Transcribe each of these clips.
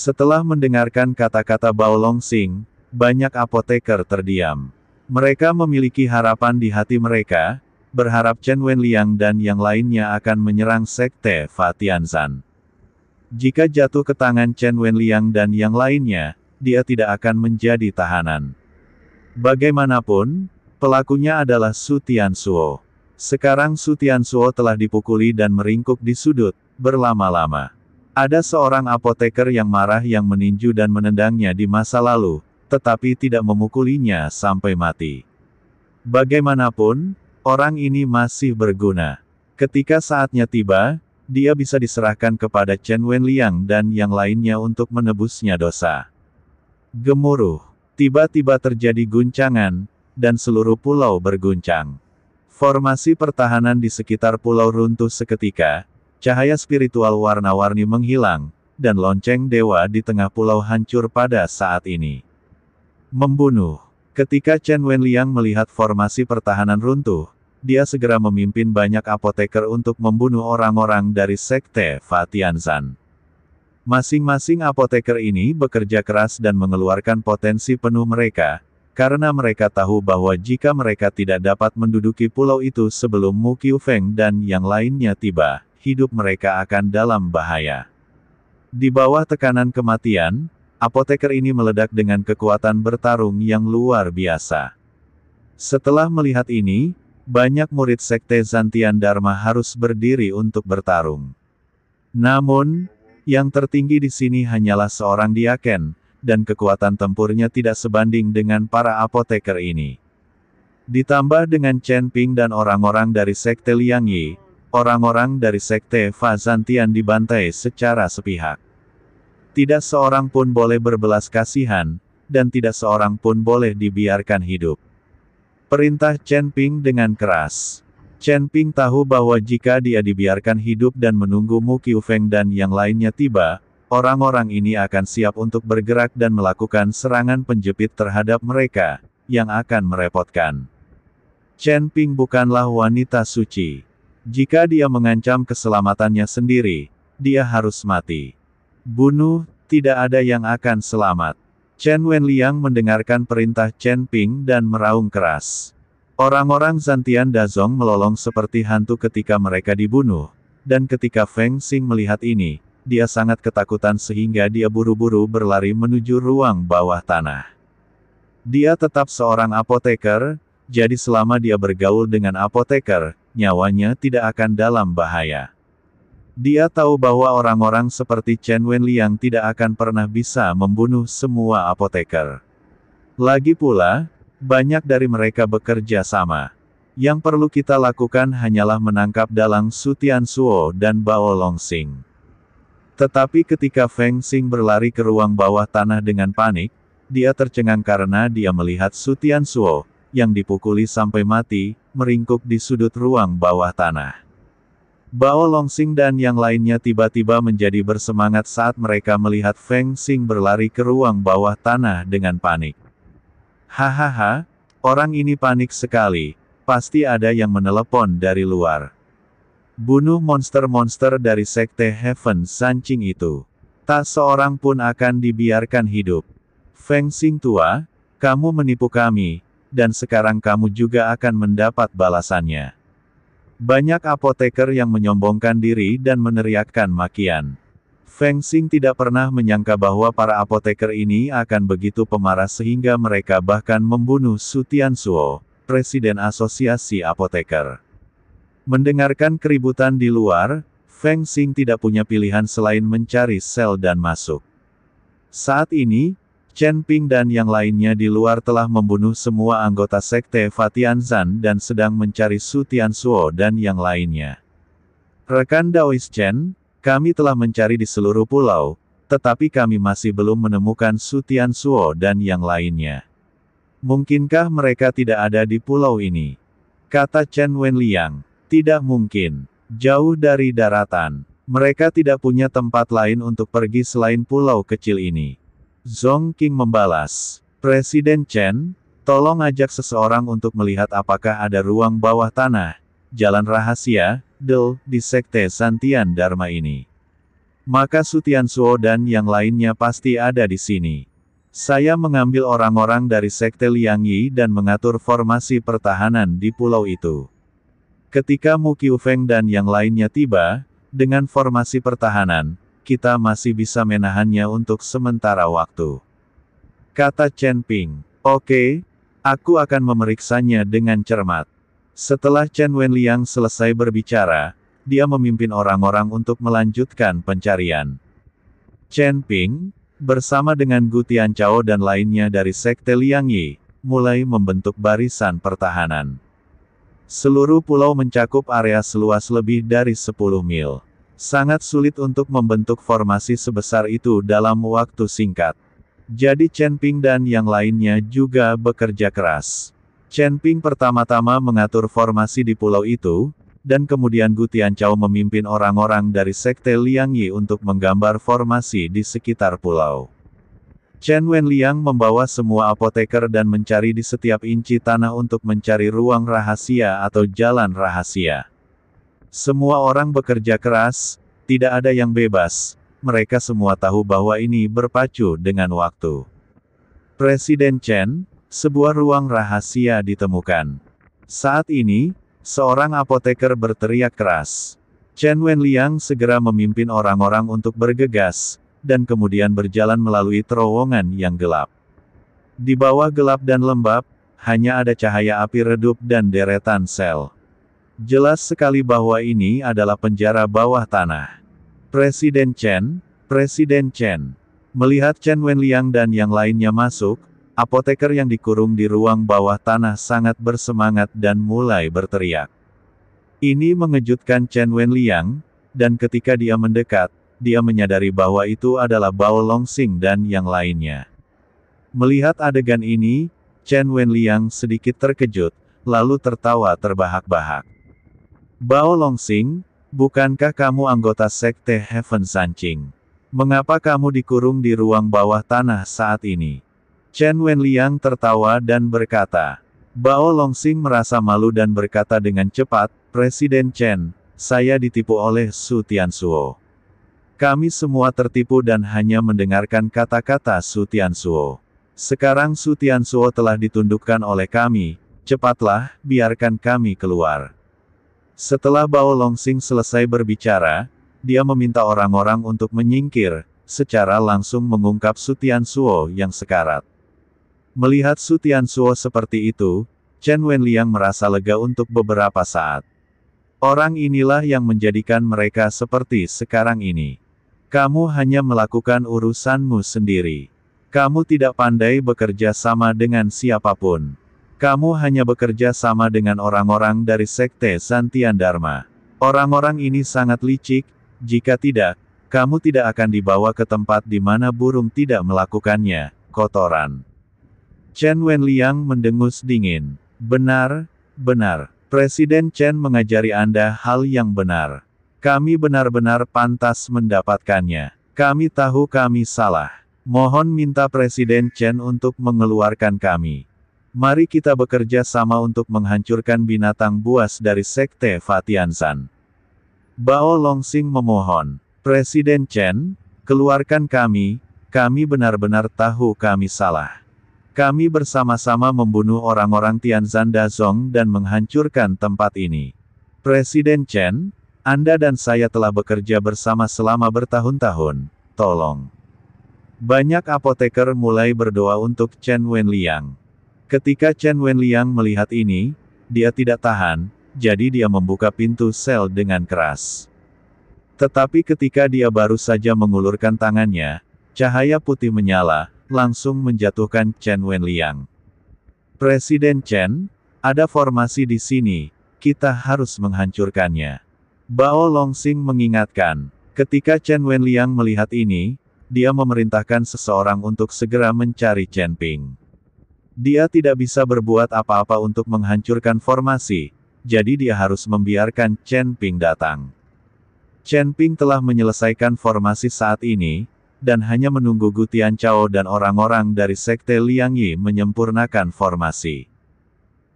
Setelah mendengarkan kata-kata Bao Longsing, banyak apoteker terdiam. Mereka memiliki harapan di hati mereka, berharap Chen Wenliang dan yang lainnya akan menyerang Sekte Fa Tianzan. Jika jatuh ke tangan Chen Wenliang dan yang lainnya, dia tidak akan menjadi tahanan. Bagaimanapun, pelakunya adalah Su Tianzuo. Sekarang Su Tianzuo telah dipukuli dan meringkuk di sudut, berlama-lama. Ada seorang apoteker yang marah yang meninju dan menendangnya di masa lalu, tetapi tidak memukulinya sampai mati. Bagaimanapun, orang ini masih berguna. Ketika saatnya tiba, dia bisa diserahkan kepada Chen Wenliang dan yang lainnya untuk menebusnya dosa. Gemuruh. Tiba-tiba terjadi guncangan, dan seluruh pulau berguncang. Formasi pertahanan di sekitar pulau runtuh seketika, cahaya spiritual warna-warni menghilang, dan lonceng dewa di tengah pulau hancur pada saat ini. Membunuh. Ketika Chen Wenliang melihat formasi pertahanan runtuh, dia segera memimpin banyak apoteker untuk membunuh orang-orang dari Sekte Fa Tianzan. Masing-masing apoteker ini bekerja keras dan mengeluarkan potensi penuh mereka, karena mereka tahu bahwa jika mereka tidak dapat menduduki pulau itu sebelum Mu Qiufeng dan yang lainnya tiba, hidup mereka akan dalam bahaya. Di bawah tekanan kematian, apoteker ini meledak dengan kekuatan bertarung yang luar biasa. Setelah melihat ini, banyak murid Sekte Zantian Dharma harus berdiri untuk bertarung. Namun, yang tertinggi di sini hanyalah seorang diaken, dan kekuatan tempurnya tidak sebanding dengan para apoteker ini. Ditambah dengan Chen Ping dan orang-orang dari Sekte Liang Yi, orang-orang dari Sekte Fa Zantian dibantai secara sepihak. Tidak seorang pun boleh berbelas kasihan, dan tidak seorang pun boleh dibiarkan hidup. Perintah Chen Ping dengan keras. Chen Ping tahu bahwa jika dia dibiarkan hidup dan menunggu Mu Qiufeng dan yang lainnya tiba, orang-orang ini akan siap untuk bergerak dan melakukan serangan penjepit terhadap mereka, yang akan merepotkan. Chen Ping bukanlah wanita suci. Jika dia mengancam keselamatannya sendiri, dia harus mati. Bunuh, tidak ada yang akan selamat. Chen Wenliang mendengarkan perintah Chen Ping dan meraung keras. Orang-orang Zantian Dazong melolong seperti hantu ketika mereka dibunuh, dan ketika Feng Xing melihat ini, dia sangat ketakutan sehingga dia buru-buru berlari menuju ruang bawah tanah. Dia tetap seorang apoteker, jadi selama dia bergaul dengan apoteker, nyawanya tidak akan dalam bahaya. Dia tahu bahwa orang-orang seperti Chen Wenliang tidak akan pernah bisa membunuh semua apoteker. Lagi pula, banyak dari mereka bekerja sama. Yang perlu kita lakukan hanyalah menangkap dalang Su Tianzuo dan Bao Longsing. Tetapi ketika Feng Xing berlari ke ruang bawah tanah dengan panik, dia tercengang karena dia melihat Su Tianzuo, yang dipukuli sampai mati, meringkuk di sudut ruang bawah tanah. Bao Longsing dan yang lainnya tiba-tiba menjadi bersemangat saat mereka melihat Feng Xing berlari ke ruang bawah tanah dengan panik. Hahaha, orang ini panik sekali, pasti ada yang menelepon dari luar. Bunuh monster-monster dari Sekte Heaven Sanqing itu. Tak seorang pun akan dibiarkan hidup. Feng Xing tua, kamu menipu kami, dan sekarang kamu juga akan mendapat balasannya. Banyak apoteker yang menyombongkan diri dan meneriakkan makian. Feng Xing tidak pernah menyangka bahwa para apoteker ini akan begitu pemarah sehingga mereka bahkan membunuh Su Tianzuo, Presiden Asosiasi Apoteker. Mendengarkan keributan di luar, Feng Xing tidak punya pilihan selain mencari sel dan masuk. Saat ini, Chen Ping dan yang lainnya di luar telah membunuh semua anggota Sekte Fa Tianzan dan sedang mencari Su Tianzuo dan yang lainnya. Rekan Daois Chen, kami telah mencari di seluruh pulau, tetapi kami masih belum menemukan Su Tianzuo dan yang lainnya. Mungkinkah mereka tidak ada di pulau ini? Kata Chen Wenliang. Tidak mungkin. Jauh dari daratan. Mereka tidak punya tempat lain untuk pergi selain pulau kecil ini. Zong Qing membalas. Presiden Chen, tolong ajak seseorang untuk melihat apakah ada ruang bawah tanah, jalan rahasia, di Sekte Zantian Dharma ini. Maka Su Tianzuo dan yang lainnya pasti ada di sini. Saya mengambil orang-orang dari Sekte Liang Yi dan mengatur formasi pertahanan di pulau itu. Ketika Mu Qiufeng dan yang lainnya tiba, dengan formasi pertahanan, kita masih bisa menahannya untuk sementara waktu. Kata Chen Ping. Oke, aku akan memeriksanya dengan cermat. Setelah Chen Wenliang selesai berbicara, dia memimpin orang-orang untuk melanjutkan pencarian. Chen Ping, bersama dengan Gu Tianchao dan lainnya dari Sekte Liang Yi, mulai membentuk barisan pertahanan. Seluruh pulau mencakup area seluas lebih dari 10 mil. Sangat sulit untuk membentuk formasi sebesar itu dalam waktu singkat. Jadi Chen Ping dan yang lainnya juga bekerja keras. Chen Ping pertama-tama mengatur formasi di pulau itu, dan kemudian Gu Tianchao memimpin orang-orang dari Sekte Liang Yi untuk menggambar formasi di sekitar pulau. Chen Wenliang membawa semua apoteker dan mencari di setiap inci tanah untuk mencari ruang rahasia atau jalan rahasia. Semua orang bekerja keras, tidak ada yang bebas, mereka semua tahu bahwa ini berpacu dengan waktu. Presiden Chen, sebuah ruang rahasia ditemukan. Saat ini, seorang apoteker berteriak keras. Chen Wenliang segera memimpin orang-orang untuk bergegas, dan kemudian berjalan melalui terowongan yang gelap. Di bawah gelap dan lembab, hanya ada cahaya api redup dan deretan sel. Jelas sekali bahwa ini adalah penjara bawah tanah. Presiden Chen, Presiden Chen. Melihat Chen Wenliang dan yang lainnya masuk, apoteker yang dikurung di ruang bawah tanah sangat bersemangat dan mulai berteriak. Ini mengejutkan Chen Wenliang, dan ketika dia mendekat, dia menyadari bahwa itu adalah Bao Longxing dan yang lainnya. Melihat adegan ini, Chen Wenliang sedikit terkejut, lalu tertawa terbahak-bahak. Bao Longxing, bukankah kamu anggota Sekte Heaven Sanqing? Mengapa kamu dikurung di ruang bawah tanah saat ini? Chen Wenliang tertawa dan berkata. Bao Longxing merasa malu dan berkata dengan cepat, Presiden Chen, saya ditipu oleh Su Tianzuo. Kami semua tertipu dan hanya mendengarkan kata-kata Su Tianzuo. Sekarang Su Tianzuo telah ditundukkan oleh kami, cepatlah, biarkan kami keluar. Setelah Bao Longxing selesai berbicara, dia meminta orang-orang untuk menyingkir, secara langsung mengungkap Su Tianzuo yang sekarat. Melihat Su Tianzuo seperti itu, Chen Wenliang merasa lega untuk beberapa saat. Orang inilah yang menjadikan mereka seperti sekarang ini. Kamu hanya melakukan urusanmu sendiri. Kamu tidak pandai bekerja sama dengan siapapun. Kamu hanya bekerja sama dengan orang-orang dari Sekte Santian Dharma. Orang-orang ini sangat licik, jika tidak, kamu tidak akan dibawa ke tempat di mana burung tidak melakukannya, kotoran. Chen Wenliang mendengus dingin. Benar, benar. Presiden Chen mengajari Anda hal yang benar. Kami benar-benar pantas mendapatkannya. Kami tahu kami salah. Mohon minta Presiden Chen untuk mengeluarkan kami. Mari kita bekerja sama untuk menghancurkan binatang buas dari Sekte Fatiansan. Bao Longxing memohon. Presiden Chen, keluarkan kami benar-benar tahu kami salah. Kami bersama-sama membunuh orang-orang Tianzan Dazong dan menghancurkan tempat ini. Presiden Chen, Anda dan saya telah bekerja bersama selama bertahun-tahun, tolong. Banyak apoteker mulai berdoa untuk Chen Wenliang. Ketika Chen Wenliang melihat ini, dia tidak tahan, jadi dia membuka pintu sel dengan keras. Tetapi ketika dia baru saja mengulurkan tangannya, cahaya putih menyala, langsung menjatuhkan Chen Wenliang. Presiden Chen, ada formasi di sini, kita harus menghancurkannya. Bao Longxing mengingatkan. Ketika Chen Wenliang melihat ini, dia memerintahkan seseorang untuk segera mencari Chen Ping. Dia tidak bisa berbuat apa-apa untuk menghancurkan formasi, jadi dia harus membiarkan Chen Ping datang. Chen Ping telah menyelesaikan formasi saat ini, dan hanya menunggu Gu Tianchao dan orang-orang dari Sekte Liang Yi menyempurnakan formasi.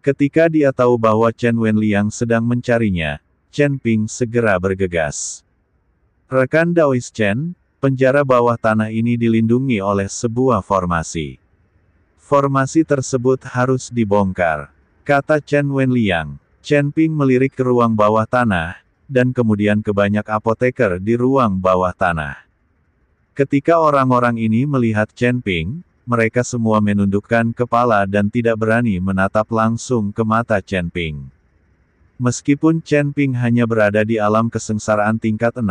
Ketika dia tahu bahwa Chen Wenliang sedang mencarinya, Chen Ping segera bergegas. Rekan Daois Chen, penjara bawah tanah ini dilindungi oleh sebuah formasi. Formasi tersebut harus dibongkar, kata Chen Wenliang. Chen Ping melirik ke ruang bawah tanah, dan kemudian ke banyak apoteker di ruang bawah tanah. Ketika orang-orang ini melihat Chen Ping, mereka semua menundukkan kepala dan tidak berani menatap langsung ke mata Chen Ping. Meskipun Chen Ping hanya berada di alam kesengsaraan tingkat 6,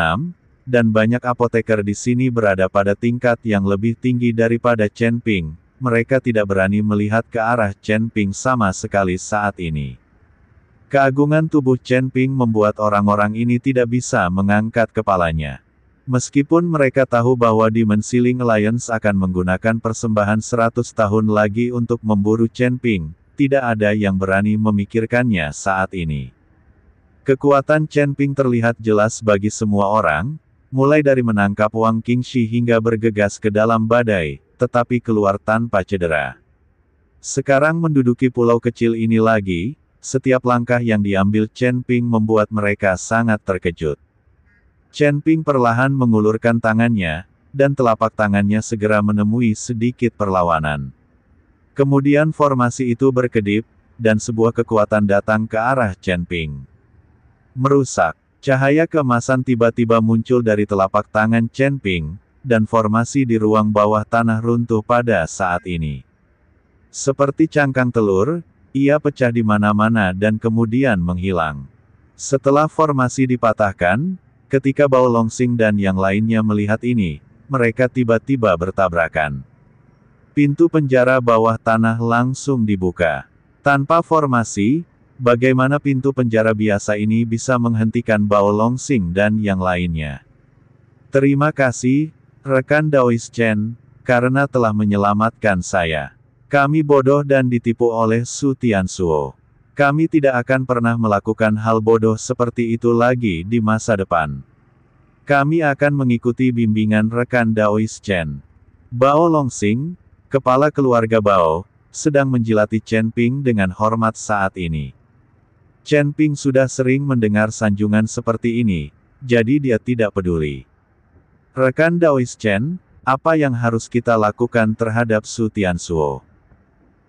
dan banyak apoteker di sini berada pada tingkat yang lebih tinggi daripada Chen Ping, mereka tidak berani melihat ke arah Chen Ping sama sekali saat ini. Keagungan tubuh Chen Ping membuat orang-orang ini tidak bisa mengangkat kepalanya. Meskipun mereka tahu bahwa Demon Sealing Alliance akan menggunakan persembahan 100 tahun lagi untuk memburu Chen Ping, tidak ada yang berani memikirkannya saat ini. Kekuatan Chen Ping terlihat jelas bagi semua orang, mulai dari menangkap Wang Qingxi hingga bergegas ke dalam badai, tetapi keluar tanpa cedera. Sekarang menduduki pulau kecil ini lagi, setiap langkah yang diambil Chen Ping membuat mereka sangat terkejut. Chen Ping perlahan mengulurkan tangannya, dan telapak tangannya segera menemui sedikit perlawanan. Kemudian formasi itu berkedip, dan sebuah kekuatan datang ke arah Chen Ping. Merusak, cahaya keemasan tiba-tiba muncul dari telapak tangan Chen Ping, dan formasi di ruang bawah tanah runtuh pada saat ini. Seperti cangkang telur, ia pecah di mana-mana dan kemudian menghilang. Setelah formasi dipatahkan, ketika Bao Longsing dan yang lainnya melihat ini, mereka tiba-tiba bertabrakan. Pintu penjara bawah tanah langsung dibuka. Tanpa formasi, bagaimana pintu penjara biasa ini bisa menghentikan Bao Longsing dan yang lainnya? Terima kasih, rekan Daois Chen, karena telah menyelamatkan saya. Kami bodoh dan ditipu oleh Su Tianzuo. Kami tidak akan pernah melakukan hal bodoh seperti itu lagi di masa depan. Kami akan mengikuti bimbingan rekan Daois Chen. Bao Longsing, kepala keluarga Bao, sedang menjilati Chen Ping dengan hormat saat ini. Chen Ping sudah sering mendengar sanjungan seperti ini, jadi dia tidak peduli. Rekan Daois Chen, apa yang harus kita lakukan terhadap Su Tianzuo?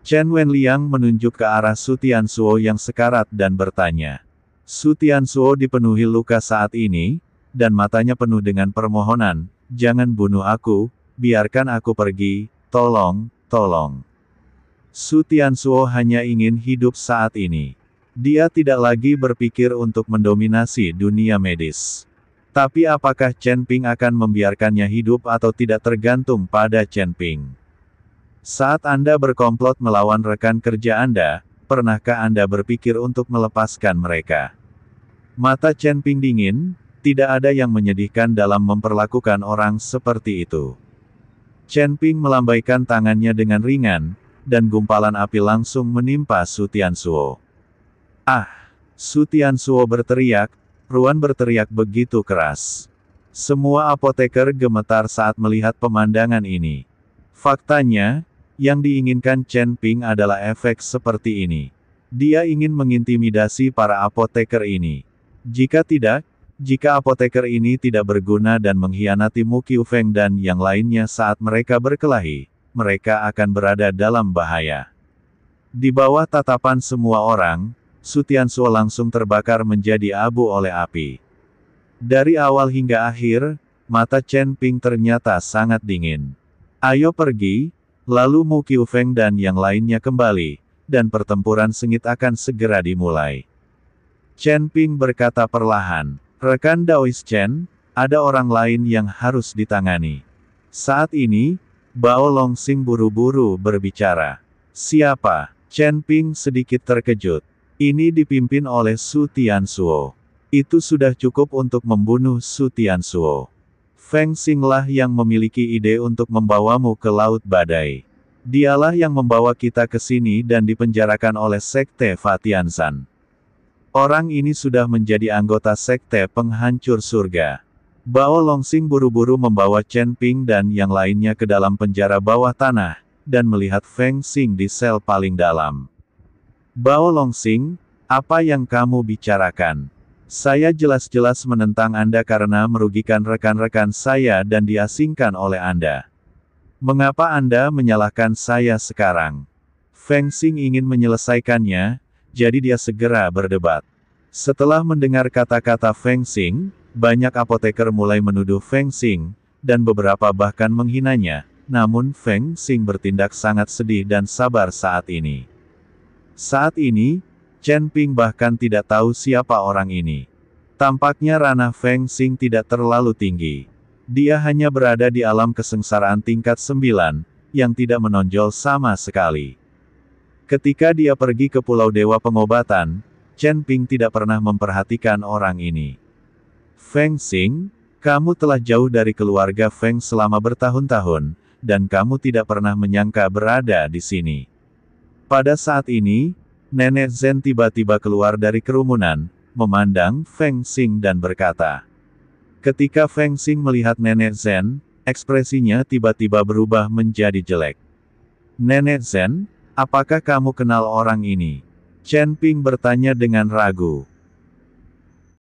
Chen Wenliang menunjuk ke arah Su Tianzuo yang sekarat dan bertanya. Su Tianzuo dipenuhi luka saat ini, dan matanya penuh dengan permohonan, jangan bunuh aku, biarkan aku pergi, tolong, tolong. Su Tianzuo hanya ingin hidup saat ini. Dia tidak lagi berpikir untuk mendominasi dunia medis. Tapi apakah Chen Ping akan membiarkannya hidup atau tidak tergantung pada Chen Ping. Saat Anda berkomplot melawan rekan kerja Anda, pernahkah Anda berpikir untuk melepaskan mereka? Mata Chen Ping dingin, tidak ada yang menyedihkan dalam memperlakukan orang seperti itu. Chen Ping melambaikan tangannya dengan ringan, dan gumpalan api langsung menimpa Su Tianzuo. Ah! Su Tianzuo berteriak, Ruan berteriak begitu keras. Semua apoteker gemetar saat melihat pemandangan ini. Faktanya, yang diinginkan Chen Ping adalah efek seperti ini. Dia ingin mengintimidasi para apoteker ini. Jika tidak, jika apoteker ini tidak berguna dan mengkhianati Mu Qiufeng dan yang lainnya saat mereka berkelahi, mereka akan berada dalam bahaya. Di bawah tatapan semua orang, Su Tianzuo langsung terbakar menjadi abu oleh api. Dari awal hingga akhir, mata Chen Ping ternyata sangat dingin. Ayo pergi, lalu Mu Qiufeng dan yang lainnya kembali, dan pertempuran sengit akan segera dimulai. Chen Ping berkata perlahan, rekan Daois Chen, ada orang lain yang harus ditangani. Saat ini, Bao Longsing buru-buru berbicara. Siapa? Chen Ping sedikit terkejut. Ini dipimpin oleh Su Tianzuo. Itu sudah cukup untuk membunuh Su Tianzuo. Feng Xinglah yang memiliki ide untuk membawamu ke Laut Badai. Dialah yang membawa kita ke sini dan dipenjarakan oleh Sekte Fa Tianzan. Orang ini sudah menjadi anggota Sekte Penghancur Surga. Bao Longsing buru-buru membawa Chen Ping dan yang lainnya ke dalam penjara bawah tanah, dan melihat Feng Xing di sel paling dalam. Bao Longsing, apa yang kamu bicarakan? Saya jelas-jelas menentang Anda karena merugikan rekan-rekan saya dan diasingkan oleh Anda. Mengapa Anda menyalahkan saya sekarang? Feng Xing ingin menyelesaikannya, jadi dia segera berdebat. Setelah mendengar kata-kata Feng Xing, banyak apoteker mulai menuduh Feng Xing, dan beberapa bahkan menghinanya, namun Feng Xing bertindak sangat sedih dan sabar saat ini. Saat ini, Chen Ping bahkan tidak tahu siapa orang ini. Tampaknya ranah Feng Xing tidak terlalu tinggi. Dia hanya berada di alam kesengsaraan tingkat 9, yang tidak menonjol sama sekali. Ketika dia pergi ke Pulau Dewa Pengobatan, Chen Ping tidak pernah memperhatikan orang ini. Feng Xing, kamu telah jauh dari keluarga Feng selama bertahun-tahun, dan kamu tidak pernah menyangka berada di sini. Pada saat ini, Nenek Zhen tiba-tiba keluar dari kerumunan, memandang Feng Xing dan berkata. Ketika Feng Xing melihat Nenek Zhen, ekspresinya tiba-tiba berubah menjadi jelek. Nenek Zhen, apakah kamu kenal orang ini? Chen Ping bertanya dengan ragu.